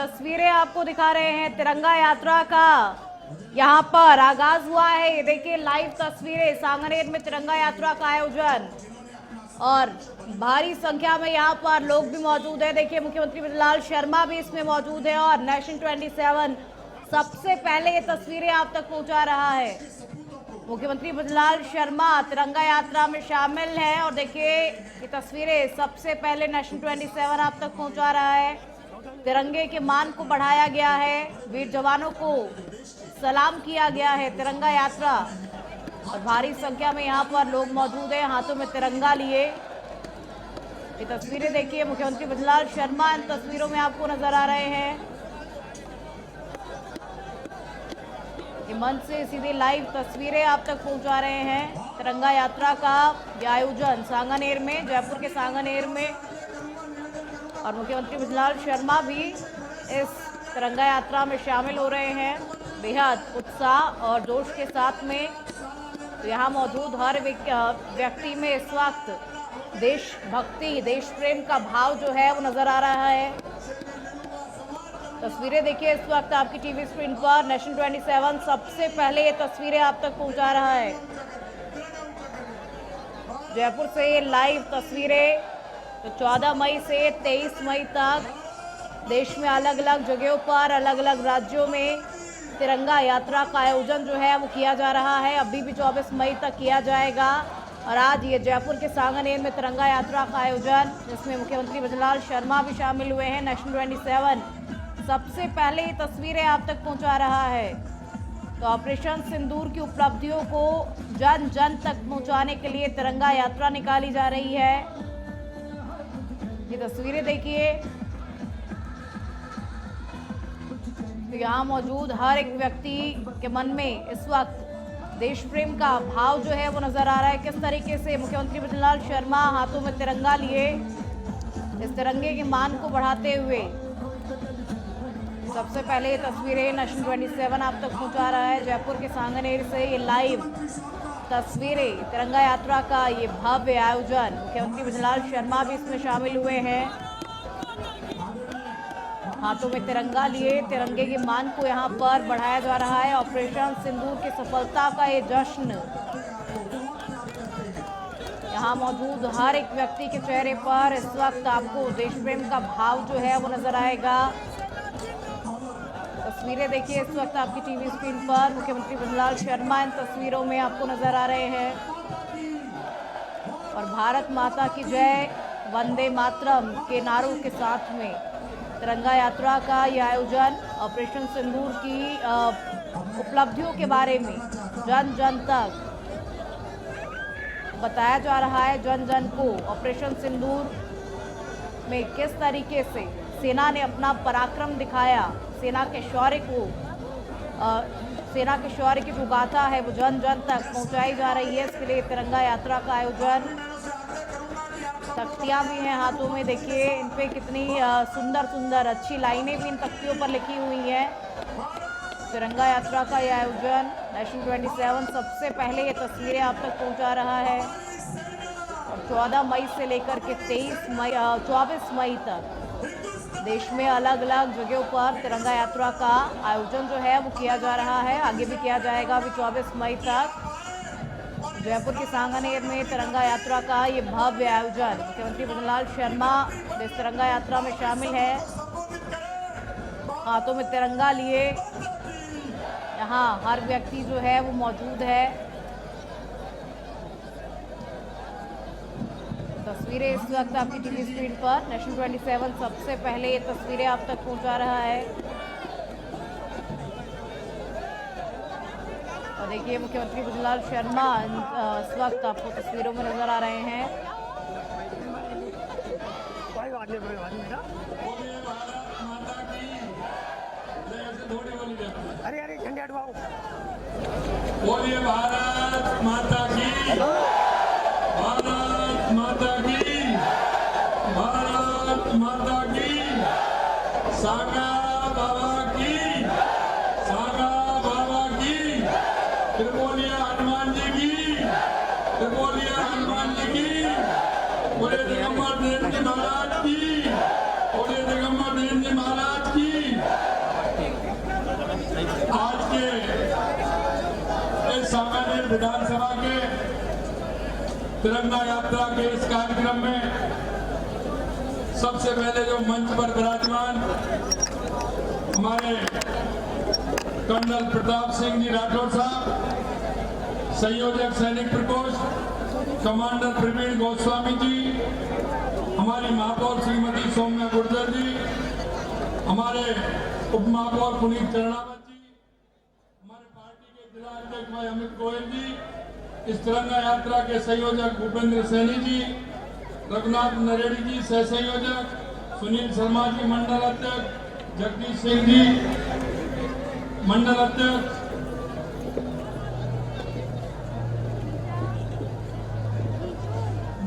तस्वीरें आपको दिखा रहे हैं तिरंगा यात्रा का। यहाँ पर आगाज हुआ है, ये देखिए लाइव तस्वीरें, सांगनेर में तिरंगा यात्रा का आयोजन और भारी संख्या में यहाँ पर लोग भी मौजूद है। देखिए मुख्यमंत्री बृजलाल शर्मा भी इसमें मौजूद है और नेशन 27 सबसे पहले ये तस्वीरें आप तक पहुंचा रहा है। मुख्यमंत्री बृजलाल शर्मा तिरंगा यात्रा में शामिल है और देखिए ये तस्वीरें सबसे पहले नेशन 27 आप तक पहुंचा रहा है। तिरंगे के मान को बढ़ाया गया है, वीर जवानों को सलाम किया गया है। तिरंगा यात्रा और भारी संख्या में यहाँ पर लोग मौजूद हैं, हाथों में तिरंगा लिए। ये तस्वीरें देखिए, मुख्यमंत्री बृजलाल शर्मा इन तस्वीरों में आपको नजर आ रहे हैं। ये मंच से सीधे लाइव तस्वीरें आप तक पहुंचा रहे हैं। तिरंगा यात्रा का यह आयोजन सांगनेर में, जयपुर के सांगनेर में, और मुख्यमंत्री बृजलाल शर्मा भी इस तिरंगा यात्रा में शामिल हो रहे हैं बेहद उत्साह और जोश के साथ में। तो यहाँ मौजूद हर व्यक्ति में इस वक्त देशभक्ति, देश प्रेम का भाव जो है वो नजर आ रहा है। तस्वीरें देखिए इस वक्त आपकी टीवी स्क्रीन पर। नेशन 27 सबसे पहले ये तस्वीरें आप तक पहुंचा रहा है। जयपुर से लाइव तस्वीरें। तो 14 मई से 23 मई तक देश में अलग अलग जगहों पर, अलग अलग राज्यों में तिरंगा यात्रा का आयोजन जो है वो किया जा रहा है। अभी भी 24 मई तक किया जाएगा और आज ये जयपुर के सांगनेर में तिरंगा यात्रा का आयोजन, जिसमें मुख्यमंत्री बृजलाल शर्मा भी शामिल हुए हैं। नेशन 27 सबसे पहले ये तस्वीरें आप तक पहुंचा रहा है। तो ऑपरेशन सिंदूर की उपलब्धियों को जन जन तक पहुंचाने के लिए तिरंगा यात्रा निकाली जा रही है। ये तस्वीरें देखिए, तो यहाँ मौजूद हर एक व्यक्ति के मन में इस वक्त देश प्रेम का भाव जो है वो नजर आ रहा है। किस तरीके से मुख्यमंत्री बृजलाल शर्मा हाथों में तिरंगा लिए इस तिरंगे के मान को बढ़ाते हुए सबसे पहले ये तस्वीरें नेशन 27 आप तक पहुंचा रहा है। जयपुर के सांगनेर से ये लाइव तस्वीरें, तिरंगा यात्रा का ये भव्य आयोजन, मुख्यमंत्री बृजलाल शर्मा भी इसमें शामिल हुए हैं। हाथों में तिरंगा लिए तिरंगे के मान को यहाँ पर बढ़ाया जा रहा है। ऑपरेशन सिंदूर की सफलता का ये जश्न, यहाँ मौजूद हर एक व्यक्ति के चेहरे पर इस वक्त आपको देश प्रेम का भाव जो है वो नजर आएगा। तस्वीरें देखिए इस वक्त आपकी टीवी स्क्रीन पर। मुख्यमंत्री बृजलाल शर्मा इन तस्वीरों में आपको नजर आ रहे हैं और भारत माता की जय, वंदे मातरम के नारों के साथ में तिरंगा यात्रा का यह आयोजन ऑपरेशन सिंदूर की उपलब्धियों के बारे में जन जन तक बताया जा रहा है। जन जन को ऑपरेशन सिंदूर में किस तरीके से सेना ने अपना पराक्रम दिखाया, सेना के शौर्य को, सेना के शौर्य की जो गाथा है वो जन जन तक पहुंचाई जा रही है। इसके लिए तिरंगा यात्रा का आयोजन, तख्तियां भी हैं हाथों में, देखिए इन पे कितनी सुंदर सुंदर अच्छी लाइनें भी इन तख्तियों पर लिखी हुई हैं। तिरंगा यात्रा का यह आयोजन नेशन 27 सबसे पहले ये तस्वीरें आप तक पहुंचा रहा है और 14 मई से लेकर के 24 मई तक देश में अलग अलग जगहों पर तिरंगा यात्रा का आयोजन जो है वो किया जा रहा है। आगे भी किया जाएगा। अभी 24 मई तक जयपुर के सांगनेर में तिरंगा यात्रा का ये भव्य आयोजन, मुख्यमंत्री बृजलाल शर्मा इस तिरंगा यात्रा में शामिल है। हाथों में तिरंगा लिए यहाँ हर व्यक्ति जो है वो मौजूद है। तस्वीरें इस वक्त आपकी टीवी स्क्रीन पर। नेशन 27 सबसे पहले ये तस्वीरें आप तक पहुंचा रहा है और देखिए मुख्यमंत्री बृजलाल शर्मा इस वक्त आपको तस्वीरों में नजर आ रहे हैं। अरे अरे झंडे हटवाओ। बोलिए भारत माता की, भारत माता की, भारत माता की, सागा बाबा की, सागा बाबा की, फिर बोलिए हनुमान जी की, फिर बोलिए हनुमान जी की, बोले दिगंबर देव जी महाराज की, बोले दिगंबर देव जी महाराज की। सांगानेर विधानसभा के तिरंगा यात्रा के इस कार्यक्रम में सबसे पहले जो मंच पर विराजमान हमारे कर्नल प्रताप सिंह जी राठौर साहब, संयोजक सैनिक प्रकोष्ठ कमांडर प्रवीण गोस्वामी जी, हमारी महापौर श्रीमती सौम्या गुर्जर जी, हमारे उप महापौर पुनीत चरणावत जी, हमारे पार्टी के जिला अध्यक्ष भाई अमित गोयल जी, इस तिरंगा यात्रा के संयोजक भूपेंद्र सैनी जी, रघुनाथ नरेड़ी जी सह संयोजक, सुनील शर्मा जी मंडल अध्यक्ष, जगदीश सिंह जी मंडल अध्यक्ष,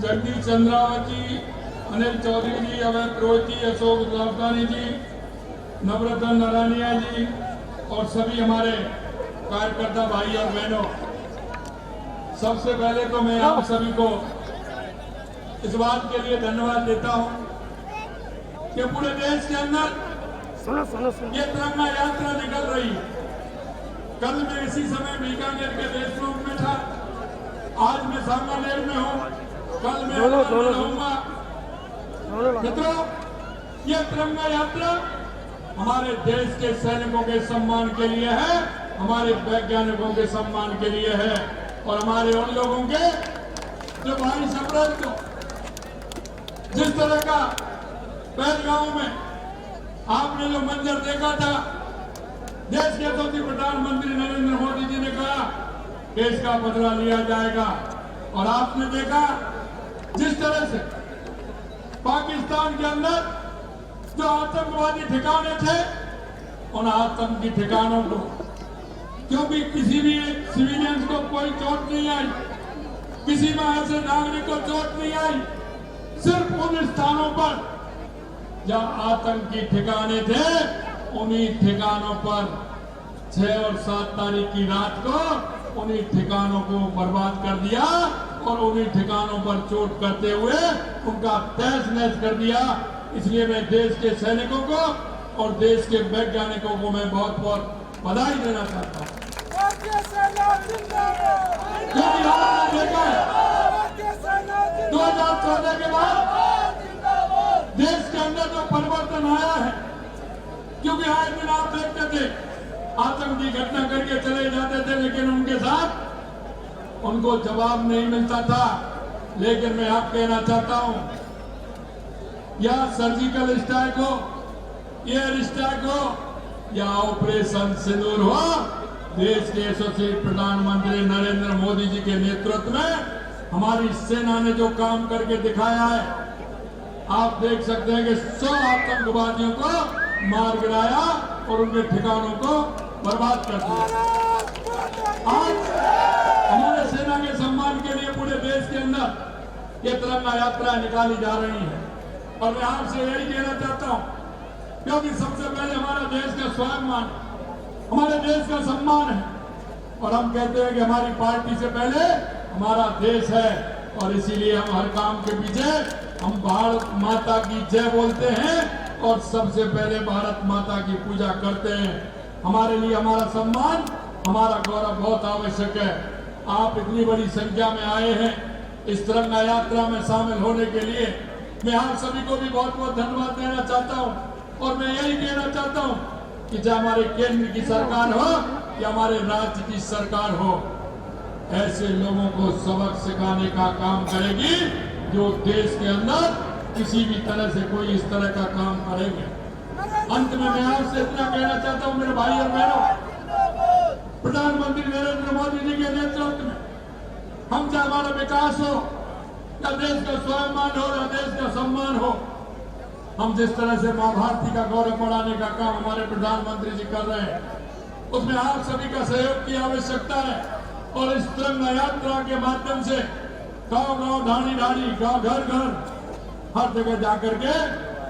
जगदीश चंद्रावत जी, अनिल चौधरी जी, अभय पुरोहित जी, अशोक लावतानी जी, नवरत्न नारायणिया जी और सभी हमारे कार्यकर्ता भाई और बहनों, सबसे पहले तो मैं आप सभी को इस बात के लिए धन्यवाद देता हूं कि पूरे देश के अंदर ये तिरंगा यात्रा निकल रही है। कल मैं इसी समय बीकानेर के देशमुख में था, आज मैं सांगानेर में हूं, कल मैं रहूंगा। मित्रों, ये तिरंगा यात्रा हमारे देश के सैनिकों के सम्मान के लिए है, हमारे वैज्ञानिकों के सम्मान के लिए है और हमारे उन लोगों के जो 22 अप्रैल को जिस तरह का पहलगांव में आपने जो मंजर देखा था, देश के यशस्वी प्रधानमंत्री नरेंद्र मोदी जी ने कहा कि इसका बदला लिया जाएगा और आपने देखा जिस तरह से पाकिस्तान के अंदर जो आतंकवादी ठिकाने थे, उन आतंकी ठिकानों को, क्योंकि किसी भी सिविलियंस को कोई चोट नहीं आई, किसी में ऐसे नागरिक को चोट नहीं आई, सिर्फ उन स्थानों पर जहां आतंकी ठिकाने थे, उन्हीं ठिकानों पर 6 और 7 तारीख की रात को उन्हीं ठिकानों को बर्बाद कर दिया और उन्हीं ठिकानों पर चोट करते हुए उनका तहस नहस कर दिया। इसलिए मैं देश के सैनिकों को और देश के वैज्ञानिकों को मैं बहुत बहुत बधाई देना चाहता हूँ, क्योंकि आपने देखा है 2014 के बाद देश के अंदर जो परिवर्तन आया है, क्योंकि आज दिन आप देखते थे आतंकी घटना करके चले जाते थे, लेकिन उनके साथ उनको जवाब नहीं मिलता था। लेकिन मैं आप कहना चाहता हूं, या सर्जिकल स्ट्राइक हो, एयर स्ट्राइक हो या ऑपरेशन सिंदूर हो, देश के यशस्वी प्रधानमंत्री नरेंद्र मोदी जी के नेतृत्व में हमारी सेना ने जो काम करके दिखाया है, आप देख सकते हैं कि 100 आतंकवादियों को मार गिराया और उनके ठिकानों को बर्बाद कर दिया। आज हमारे सेना के सम्मान के लिए पूरे देश के अंदर ये तिरंगा यात्रा निकाली जा रही है और मैं आपसे यही कहना चाहता हूं, क्योंकि सबसे पहले हमारा देश का स्वाभिमान, हमारे देश का सम्मान है और हम कहते हैं कि हमारी पार्टी से पहले हमारा देश है और इसीलिए हम हर काम के पीछे हम भारत माता की जय बोलते हैं और सबसे पहले भारत माता की पूजा करते हैं। हमारे लिए हमारा सम्मान, हमारा गौरव बहुत आवश्यक है। आप इतनी बड़ी संख्या में आए हैं इस तिरंगा यात्रा में शामिल होने के लिए, मैं आप सभी को भी बहुत बहुत धन्यवाद देना चाहता हूं और मैं यही कहना चाहता हूं कि चाहे हमारे केंद्र की सरकार हो या हमारे राज्य की सरकार हो, ऐसे लोगों को सबक सिखाने का काम करेगी जो देश के अंदर किसी भी तरह से कोई इस तरह का काम करेंगे। अंत में मैं आपसे इतना कहना चाहता हूं मेरे भाई और बहनों, प्रधानमंत्री नरेंद्र मोदी जी के नेतृत्व में हम चाहे हमारा विकास हो या देश का स्वाभिमान हो या देश का सम्मान हो, हम जिस तरह से मां भारती का गौरव बढ़ाने का काम हमारे प्रधानमंत्री जी कर रहे हैं, उसमें आप सभी का सहयोग की आवश्यकता है और इस तिरंगा यात्रा के माध्यम से गांव-गांव, ढाणी-ढाणी, गांव घर-घर, हर जगह जाकर के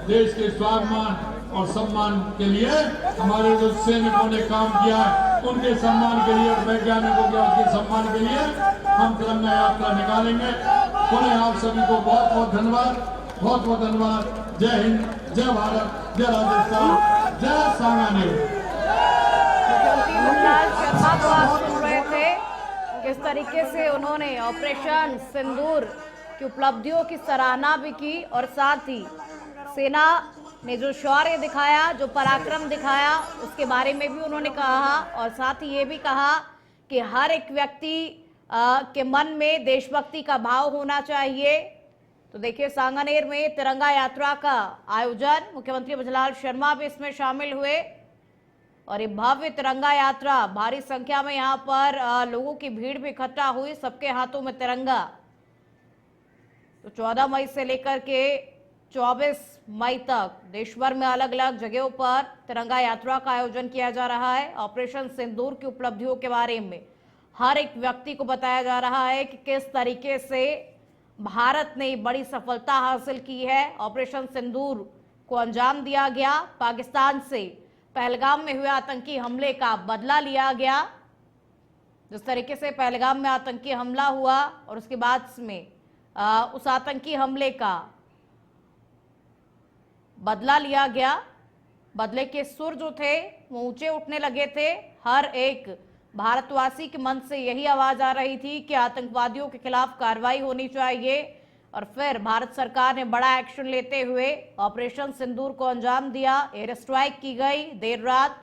देश के स्वाभिमान और सम्मान के लिए हमारे जो सैनिकों ने काम किया है उनके सम्मान के लिए और वैज्ञानिकों के सम्मान के लिए हम तिरंगा यात्रा निकालेंगे। पुनः आप सभी को बहुत बहुत धन्यवाद, बहुत बहुत धन्यवाद। जय हिंद, जय भारत, जय राजस्थान, जय सांगानेर। मुखलाल शर्मा को आप सुन रहे थे तरीके से उन्होंने ऑपरेशन सिंदूर की उपलब्धियों की सराहना भी की और साथ ही सेना ने जो शौर्य दिखाया, जो पराक्रम दिखाया, उसके बारे में भी उन्होंने कहा और साथ ही ये भी कहा कि हर एक व्यक्ति के मन में देशभक्ति का भाव होना चाहिए। तो देखिए, सांगानेर में तिरंगा यात्रा का आयोजन, मुख्यमंत्री भजनलाल शर्मा भी इसमें शामिल हुए और ये भव्य तिरंगा यात्रा, भारी संख्या में यहाँ पर लोगों की भीड़ भी इकट्ठा हुई, सबके हाथों में तिरंगा। तो 14 मई से लेकर के 24 मई तक देश भर में अलग अलग जगहों पर तिरंगा यात्रा का आयोजन किया जा रहा है। ऑपरेशन सिंदूर की उपलब्धियों के बारे में हर एक व्यक्ति को बताया जा रहा है कि किस तरीके से भारत ने बड़ी सफलता हासिल की है। ऑपरेशन सिंदूर को अंजाम दिया गया, पाकिस्तान से पहलगाम में हुए आतंकी हमले का बदला लिया गया। जिस तरीके से पहलगाम में आतंकी हमला हुआ और उसके बाद में उस आतंकी हमले का बदला लिया गया, बदले के सुर जो थे वो ऊंचे उठने लगे थे। हर एक भारतवासी के मन से यही आवाज आ रही थी कि आतंकवादियों के खिलाफ कार्रवाई होनी चाहिए और फिर भारत सरकार ने बड़ा एक्शन लेते हुए ऑपरेशन सिंदूर को अंजाम दिया। एयर स्ट्राइक की गई, देर रात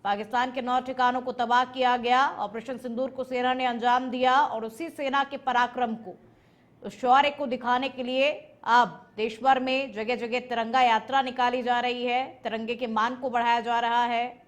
पाकिस्तान के 9 ठिकानों को तबाह किया गया। ऑपरेशन सिंदूर को सेना ने अंजाम दिया और उसी सेना के पराक्रम को, उस शौर्य को दिखाने के लिए अब देश भर में जगह जगह तिरंगा यात्रा निकाली जा रही है। तिरंगे के मान को बढ़ाया जा रहा है।